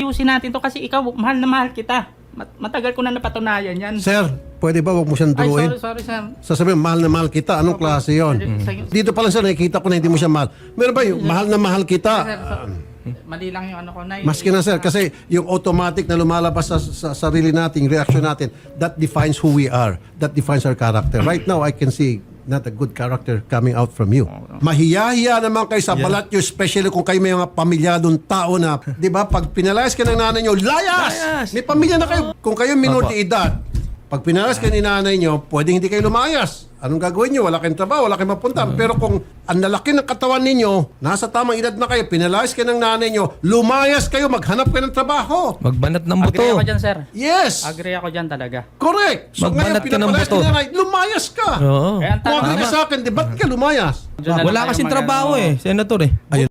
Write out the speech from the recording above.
Ayusin natin to kasi ikaw, mahal na mahal kita. Matagal ko na napatunayan yan. Sir, pwede ba wag mo siyang Ay, duruin? sorry, sir. Sasabihin, mahal na mahal kita. Anong klase yon? Dito pa lang sir, nakikita ko na hindi mo siya mahal. Meron ba yung mahal na mahal Sir, kita? mali lang yung ano ko na. Maski na sir, kasi yung automatic na lumalabas sa sarili natin, reaction natin, that defines who we are. That defines our character. Right now, I can see not a good character coming out from you. Mahiyahiya naman kayo sa balat nyo, especially kung kayo may mga pamilyadong tao na, di ba, pag pinalayas ka ng nanay nyo, layas! May pamilya na kayo. Kung kayo minor de edad, pag pinalayas ka ni nanay nyo, pwedeng hindi kayo lumayas. Anong gagawin nyo? Wala kayong trabaho, wala kayong mapunta. Pero kung ang lalaki ng katawan ninyo, nasa tamang edad na kayo, pinalayas ka ng nanay nyo, lumayas kayo, maghanap kayo ng trabaho. Magbanat ng buto. Agree ako dyan, sir. Yes! Agree ako dyan talaga. Correct! So ngayon, Magbanat ka ng pinapalayas ka buto. ng nanay, lumayas ka! Oo. Kaya ang Kung tanong, agree ka sa akin, di ba't ka lumayas? Diyan na lang Wala tayo kasing mag- trabaho eh, senator eh. Ayun.